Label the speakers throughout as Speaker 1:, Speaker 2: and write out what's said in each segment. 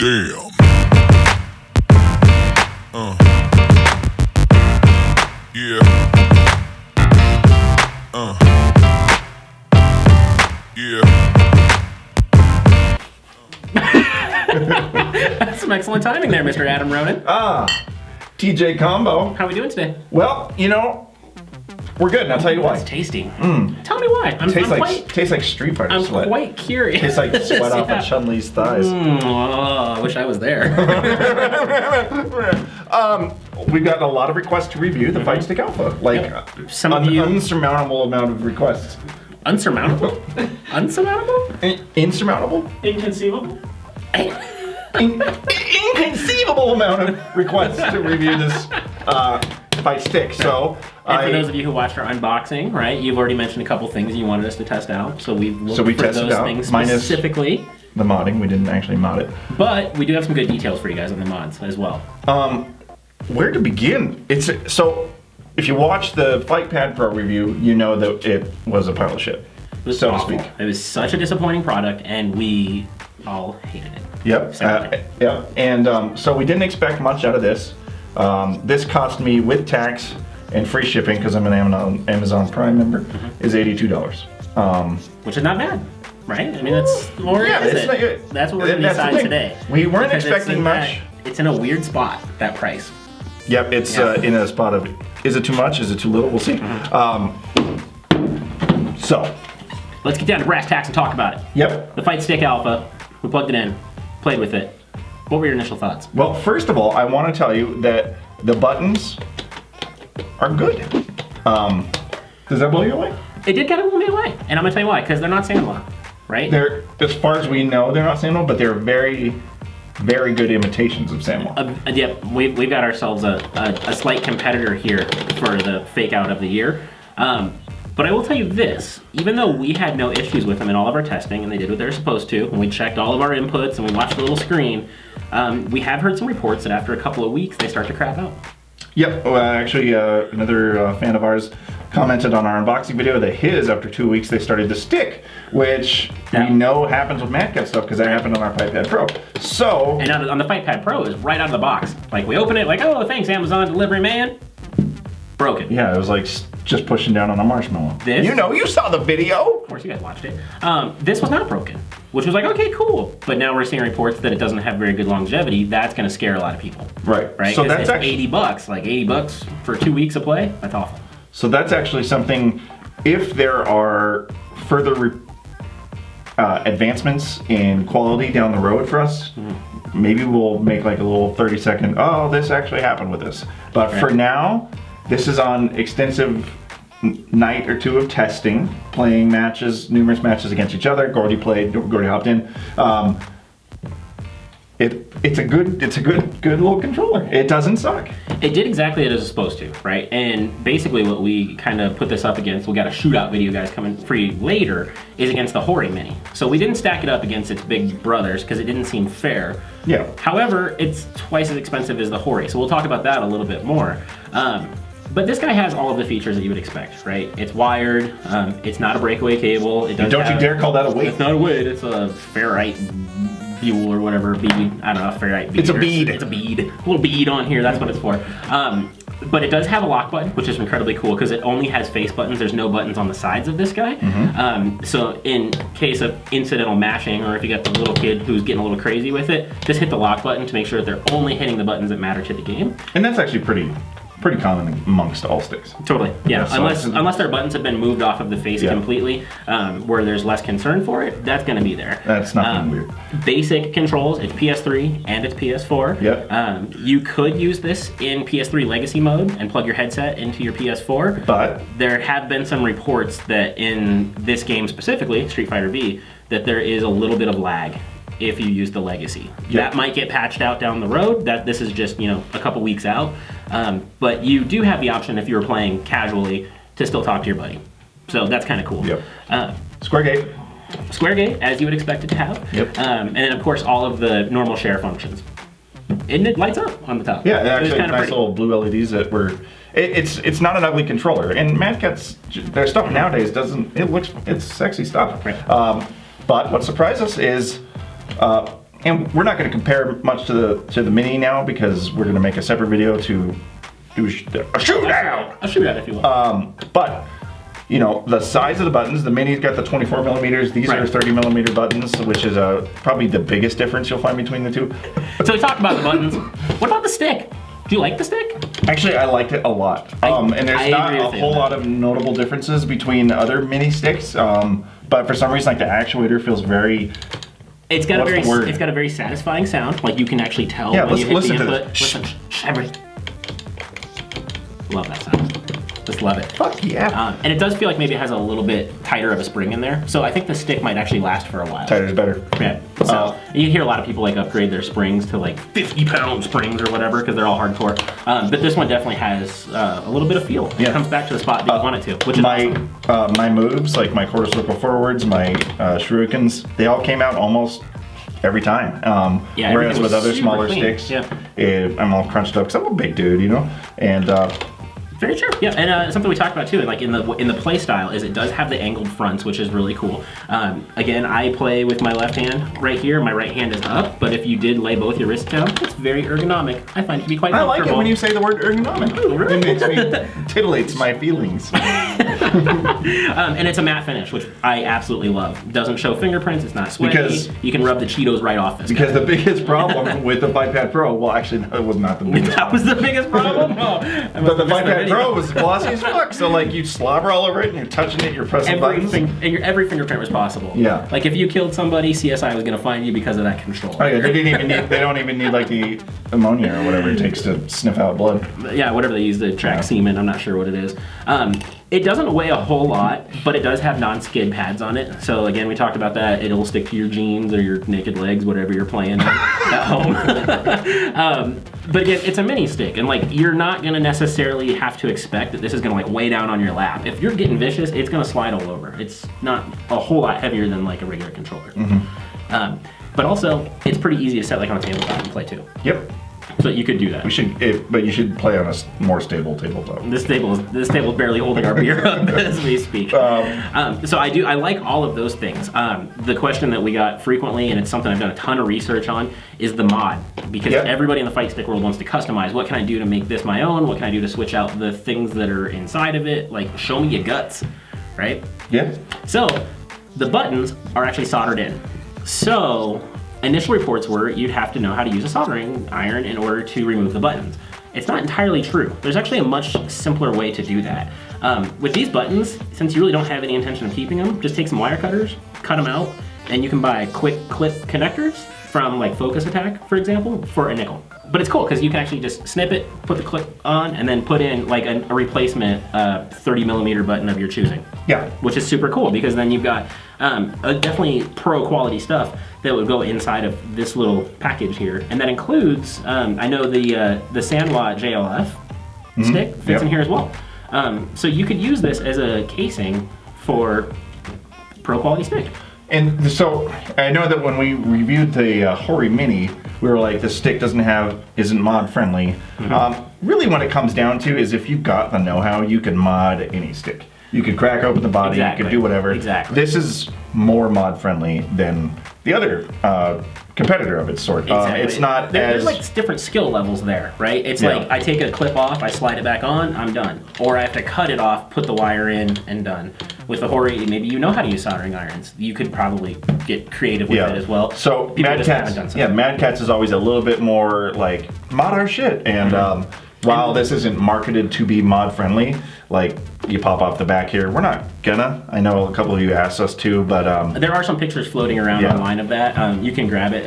Speaker 1: Damn. Yeah. Yeah.
Speaker 2: That's some excellent timing there, Mr. Adam Ronin.
Speaker 3: TJ combo.
Speaker 2: How are we doing today?
Speaker 3: Well, you know, we're good, and I'll tell you why.
Speaker 2: It's tasty. Tell me why.
Speaker 3: Tastes like Street Fighter
Speaker 2: I'm
Speaker 3: sweat.
Speaker 2: quite curious.
Speaker 3: Tastes like sweat off of Chun-Li's thighs.
Speaker 2: Oh, I wish I was there.
Speaker 3: We've gotten a lot of requests to review the Fight Stick Alpha. Like,
Speaker 2: Some
Speaker 3: an
Speaker 2: of you...
Speaker 3: unsurmountable amount of requests.
Speaker 2: Unsurmountable? Unsurmountable?
Speaker 3: Insurmountable?
Speaker 2: Inconceivable?
Speaker 3: Inconceivable amount of requests to review this Fight Stick. So,
Speaker 2: and for those of you who watched our unboxing, right, you've already mentioned a couple things you wanted us to test out. So we've looked for
Speaker 3: tested
Speaker 2: those
Speaker 3: out,
Speaker 2: things
Speaker 3: minus
Speaker 2: specifically.
Speaker 3: The modding, we didn't actually mod it.
Speaker 2: But we do have some good details for you guys on the mods as well.
Speaker 3: Where to begin? So, if you watch the FightPad Pro review, you know that it was a pile of shit, so to speak.
Speaker 2: It was such a disappointing product, and we all hated it.
Speaker 3: Yep. Yeah. And so we didn't expect much out of this. This cost me with tax and free shipping, because I'm an Amazon Prime member, is $82.
Speaker 2: Which is not bad, right? I mean, that's more.
Speaker 3: Yeah,
Speaker 2: that's what we're going to decide today.
Speaker 3: We weren't expecting much.
Speaker 2: It's in a weird spot, that price.
Speaker 3: Yep, it's in a spot of, is it too much? Is it too little? We'll see. So,
Speaker 2: let's get down to brass tacks and talk about it.
Speaker 3: Yep.
Speaker 2: The Fight Stick Alpha, we plugged it in, played with it. What were your initial thoughts?
Speaker 3: Well, first of all, I want to tell you that the buttons are good. Does that blow you away?
Speaker 2: It did kind of blow me away, and I'm gonna tell you why. Because they're not sandblock, right?
Speaker 3: They're, as far as we know, they're not sandblock, but they're very, very good imitations of sandblock.
Speaker 2: Yep, we've got ourselves a slight competitor here for the fake out of the year. But I will tell you this, even though we had no issues with them in all of our testing, and they did what they were supposed to, and we checked all of our inputs and we watched the little screen, we have heard some reports that after a couple of weeks, they start to crap out. Yep,
Speaker 3: well, actually, another fan of ours commented on our unboxing video that after 2 weeks, they started to stick, which we know happens with MADCATZ stuff, because that happened on our FightPad Pro. So...
Speaker 2: And on the FightPad Pro, it was right out of the box. Like, we open it, like, oh, thanks, Amazon delivery man. Broken.
Speaker 3: Yeah, it was like just pushing down on a marshmallow.
Speaker 2: This,
Speaker 3: you know, you saw the video.
Speaker 2: Of course, you guys watched it. This was not broken, which was like, okay, cool. But now we're seeing reports that it doesn't have very good longevity. That's going to scare a lot of people.
Speaker 3: Right.
Speaker 2: Right.
Speaker 3: So that's
Speaker 2: actually $80. Like $80 for 2 weeks of play. That's awful.
Speaker 3: So that's actually something. If there are further advancements in quality down the road for us, maybe we'll make like a little 30-second. Oh, this actually happened with this. But for now. This is on extensive night or two of testing, playing matches, numerous matches against each other. Gordy hopped in. It's a good little controller. It doesn't suck.
Speaker 2: It did exactly as it's supposed to, right? And basically what we kind of put this up against, we got a shootout video, guys, coming for you later, is against the Hori Mini. So we didn't stack it up against its big brothers because it didn't seem fair.
Speaker 3: Yeah.
Speaker 2: However, it's twice as expensive as the Hori, so we'll talk about that a little bit more. But this guy has all of the features that you would expect, right? It's wired, it's not a breakaway cable. It
Speaker 3: don't you dare call that a weight.
Speaker 2: It's not a weight, it's a ferrite fuel or whatever, bead. I don't know, ferrite bead.
Speaker 3: It's a bead.
Speaker 2: It's a bead. A little bead on here, that's what it's for. But it does have a lock button, which is incredibly cool because it only has face buttons. There's no buttons on the sides of this guy. So in case of incidental mashing, or if you got the little kid who's getting a little crazy with it, just hit the lock button to make sure that they're only hitting the buttons that matter to the game.
Speaker 3: And that's actually pretty common amongst all sticks.
Speaker 2: Totally, yeah. Unless their buttons have been moved off of the face completely, where there's less concern for it, that's going to be there.
Speaker 3: That's nothing weird.
Speaker 2: Basic controls, it's PS3 and it's PS4.
Speaker 3: Yep.
Speaker 2: You could use this in PS3 Legacy mode and plug your headset into your PS4.
Speaker 3: But
Speaker 2: there have been some reports that in this game specifically, Street Fighter V, that there is a little bit of lag if you use the Legacy.
Speaker 3: Yep.
Speaker 2: That might get patched out down the road. This is just, a couple weeks out. But you do have the option, if you were playing casually, to still talk to your buddy. So that's kind of cool.
Speaker 3: Yep. Square gate,
Speaker 2: as you would expect it to have.
Speaker 3: Yep.
Speaker 2: And then, of course, all of the normal share functions. And it lights up on the top.
Speaker 3: Yeah, actually nice little blue LEDs that were... It's not an ugly controller. And MADCATZ, their stuff nowadays it's sexy stuff.
Speaker 2: Right.
Speaker 3: But what surprised us is and we're not going to compare much to the mini now because we're going to make a separate video to do a shootout.
Speaker 2: I'll shoot out if you want.
Speaker 3: But you know, the size of the buttons, the mini's got the 24 millimeters. These are 30 millimeter buttons, which is probably the biggest difference you'll find between the two.
Speaker 2: So we talked about the buttons. What about the stick? Do you like the stick?
Speaker 3: Actually, I liked it a lot. And there's not a whole lot of notable differences between other mini sticks. But for some reason, like the actuator feels very.
Speaker 2: It's got a very satisfying sound. Like you can actually tell when you hit
Speaker 3: listen
Speaker 2: the
Speaker 3: to
Speaker 2: input.
Speaker 3: this.
Speaker 2: Listen, love that sound. Just love it.
Speaker 3: Fuck yeah.
Speaker 2: And it does feel like maybe it has a little bit tighter of a spring in there. So I think the stick might actually last for a while.
Speaker 3: Tighter is better.
Speaker 2: Yeah. So you hear a lot of people like upgrade their springs to like 50-pound springs or whatever because they're all hardcore. But this one definitely has a little bit of feel. It comes back to the spot that you want it to, which is awesome.
Speaker 3: My moves, like my quarter circle forwards, my shurikens, they all came out almost every time. Whereas with other smaller sticks, I'm all crunched up because I'm a big dude, you know? And
Speaker 2: very true. Yeah, and something we talked about too, like in the play style, is it does have the angled fronts, which is really cool. Again, I play with my left hand right here. My right hand is up, but if you did lay both your wrists down, it's very ergonomic. I find it to be quite comfortable.
Speaker 3: I like it when you say the word ergonomic.
Speaker 2: Ooh, really?
Speaker 3: It makes me titillates my feelings.
Speaker 2: And it's a matte finish, which I absolutely love. Doesn't show fingerprints. It's not sweaty.
Speaker 3: Because
Speaker 2: you can rub the Cheetos right off this.
Speaker 3: Because the biggest problem with the FightPad Pro, well, actually, that was not the biggest.
Speaker 2: That was the biggest problem.
Speaker 3: But the FightPad Pro was glossy as fuck. So like you slobber all over it, and you're touching it, you're pressing buttons.
Speaker 2: Every fingerprint was possible.
Speaker 3: Yeah.
Speaker 2: Like if you killed somebody, CSI was gonna find you because of that control.
Speaker 3: Oh yeah, they don't even need like the ammonia or whatever it takes to sniff out blood.
Speaker 2: Yeah, whatever they use to track semen. I'm not sure what it is. It doesn't weigh a whole lot, but it does have non-skid pads on it. So again, we talked about that. It'll stick to your jeans or your naked legs, whatever you're playing at home. But again, it's a mini stick, and like you're not gonna necessarily have to expect that this is gonna like weigh down on your lap. If you're getting vicious, it's gonna slide all over. It's not a whole lot heavier than like a regular controller. But also, it's pretty easy to set like on a tabletop and play too.
Speaker 3: Yep.
Speaker 2: So you could do that.
Speaker 3: But you should play on a more stable tabletop.
Speaker 2: This table is barely holding our beer up as we speak. So I like all of those things. The question that we got frequently, and it's something I've done a ton of research on, is the mod. Because everybody in the fight stick world wants to customize. What can I do to make this my own? What can I do to switch out the things that are inside of it? Like, show me your guts, right?
Speaker 3: Yeah.
Speaker 2: So the buttons are actually soldered in. So initial reports were you'd have to know how to use a soldering iron in order to remove the buttons. It's not entirely true. There's actually a much simpler way to do that. With these buttons, since you really don't have any intention of keeping them, just take some wire cutters, cut them out, and you can buy quick clip connectors from like Focus Attack, for example, for a nickel. But it's cool because you can actually just snip it, put the clip on, and then put in like a replacement 30 millimeter button of your choosing. Yeah. Which is super cool because then you've got definitely pro quality stuff that would go inside of this little package here. And that includes, I know the Sandlot JLF stick fits in here as well. So you could use this as a casing for pro quality stick.
Speaker 3: And so I know that when we reviewed the Hori Mini, we were like, this stick isn't mod friendly. Really what it comes down to is if you've got the know-how, you can mod any stick. You could crack open the body, you could do whatever.
Speaker 2: Exactly.
Speaker 3: This is more mod friendly than the other competitor of its sort. It's not
Speaker 2: there's like different skill levels there, right? It's like I take a clip off, I slide it back on, I'm done. Or I have to cut it off, put the wire in, and done. With the Hori, maybe you know how to use soldering irons. You could probably get creative with it as well.
Speaker 3: So MADCATZ is always a little bit more like mod our shit. And while this isn't marketed to be mod friendly, like you pop off the back here, we're not gonna. I know a couple of you asked us to, but
Speaker 2: there are some pictures floating around online of that. You can grab it.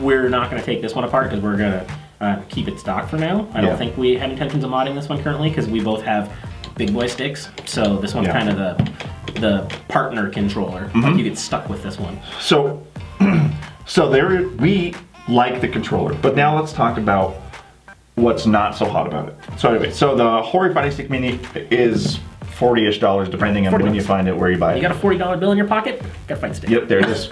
Speaker 2: We're not gonna take this one apart because we're gonna keep it stock for now. I don't think we have intentions of modding this one currently because we both have big boy sticks. So this one's kind of the partner controller. Like you get stuck with this one.
Speaker 3: So there we like the controller, but now let's talk about what's not so hot about it. So anyway, so the Hori Fighting Stick Mini is $40-ish depending on when you find it, where you buy it.
Speaker 2: You got a $40 bill in your pocket? Got a fight stick.
Speaker 3: Yep, there it is.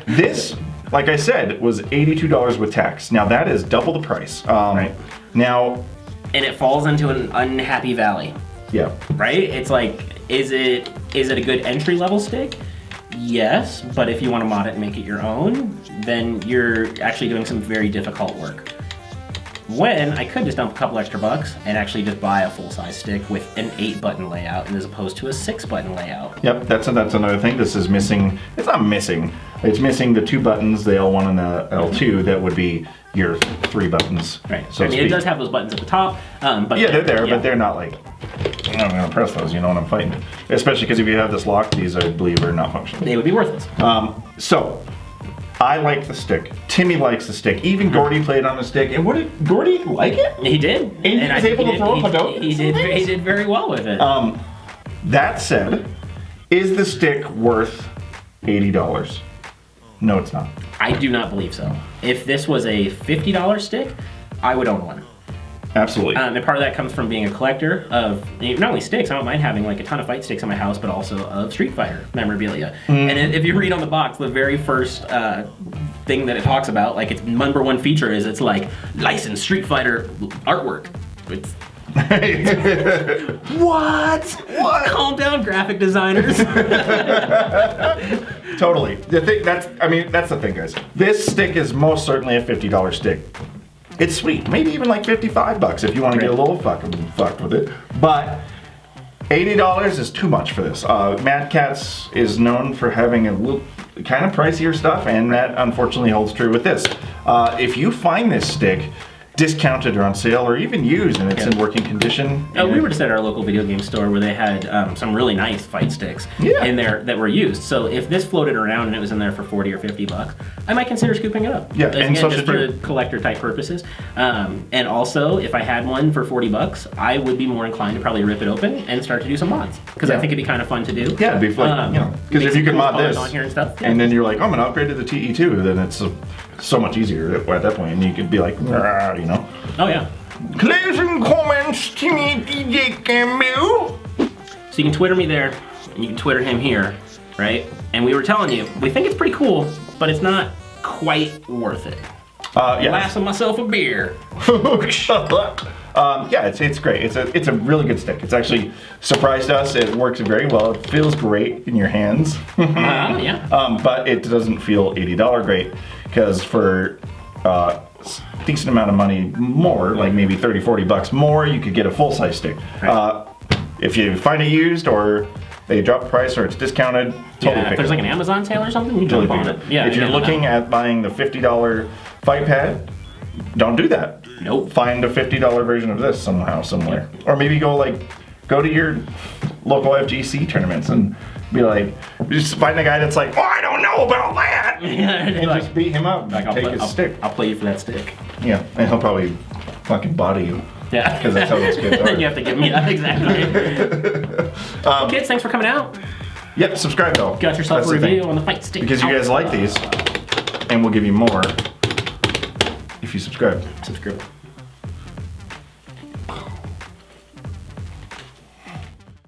Speaker 3: This, like I said, was $82 with tax. Now that is double the price. Now,
Speaker 2: and it falls into an unhappy valley.
Speaker 3: Yeah.
Speaker 2: Right? It's like, is it a good entry level stick? Yes, but if you want to mod it and make it your own, then you're actually doing some very difficult work. When I could just dump a couple extra bucks and actually just buy a full-size stick with an 8-button layout as opposed to a 6-button layout.
Speaker 3: Yep, that's another thing. This is missing. It's not missing. It's missing the 2 buttons, the L1 and the L2. That would be your 3 buttons.
Speaker 2: Right.
Speaker 3: So
Speaker 2: I mean, it does have those buttons at the top, but
Speaker 3: yeah, they're there, but they're not like. I'm gonna press those. You know what I'm fighting. Especially because if you have this lock, these I believe are not functional.
Speaker 2: They would be worthless.
Speaker 3: So. I like the stick. Timmy likes the stick. Even Gordy played on the stick. And what did Gordy like it?
Speaker 2: He did.
Speaker 3: And he was able to throw up a note?
Speaker 2: He did very well with it.
Speaker 3: That said, is the stick worth $80? No, it's not.
Speaker 2: I do not believe so. If this was a $50 stick, I would own one.
Speaker 3: Absolutely.
Speaker 2: And part of that comes from being a collector of not only sticks. I don't mind having like a ton of fight sticks in my house, but also of Street Fighter memorabilia. And if you read on the box, the very first thing that it talks about, like its #1 feature is it's like licensed Street Fighter artwork. It's what? Calm down, graphic designers.
Speaker 3: Totally. That's the thing, guys. This stick is most certainly a $50 stick. It's sweet. Maybe even like $55 if you want to get a little fucking fucked with it. But $80 is too much for this. MADCATZ is known for having a little kind of pricier stuff, and that unfortunately holds true with this. If you find this stick discounted or on sale or even used and it's in working condition.
Speaker 2: We were just at our local video game store where they had some really nice fight sticks in there that were used. So if this floated around and it was in there for 40 or 50 bucks, I might consider scooping it up.
Speaker 3: Yeah,
Speaker 2: Again,
Speaker 3: and so
Speaker 2: just for collector type purposes. And also, if I had one for 40 bucks, I would be more inclined to probably rip it open and start to do some mods because I think it'd be kind of fun to do.
Speaker 3: Yeah, it'd be fun. Because if you can mod this
Speaker 2: on here and stuff,
Speaker 3: and then you're like, I'm gonna upgrade to the TE2, then it's so much easier at that point, and you could be like, you know.
Speaker 2: Oh yeah.
Speaker 3: Closing comments, Timmy DJ Campbell.
Speaker 2: So you can Twitter me there, and you can Twitter him here, right? And we were telling you, we think it's pretty cool, but it's not quite worth it.
Speaker 3: Yeah.
Speaker 2: Lasting myself a beer.
Speaker 3: Yeah, it's great. It's a really good stick. It's actually surprised us. It works very well. It feels great in your hands.
Speaker 2: Yeah.
Speaker 3: But it doesn't feel $80 great because for a decent amount of money more, like maybe 30, 40 bucks more, you could get a full-size stick. Right. If you find it used or they drop the price or it's discounted, totally pick
Speaker 2: if there's
Speaker 3: it.
Speaker 2: like an Amazon sale or something, you jump on it. Yeah.
Speaker 3: If you're looking at buying the $50 fight pad, don't do that.
Speaker 2: Nope.
Speaker 3: Find a $50 version of this somehow, somewhere. Or maybe go to your local FGC tournaments and be like, just find a guy that's like, oh, I don't know about that. And just beat him up and take his stick.
Speaker 2: I'll play you for that stick.
Speaker 3: Yeah, and he'll probably fucking body you.
Speaker 2: Yeah.
Speaker 3: Because that's how those kids are.
Speaker 2: Then you have to give me that, exactly. Well, kids, thanks for coming out.
Speaker 3: Yep, subscribe though.
Speaker 2: Got yourself
Speaker 3: That's
Speaker 2: a
Speaker 3: the
Speaker 2: review
Speaker 3: thing.
Speaker 2: on the fight stick.
Speaker 3: Because you guys like these, and we'll give you more if you subscribe.
Speaker 2: Subscribe.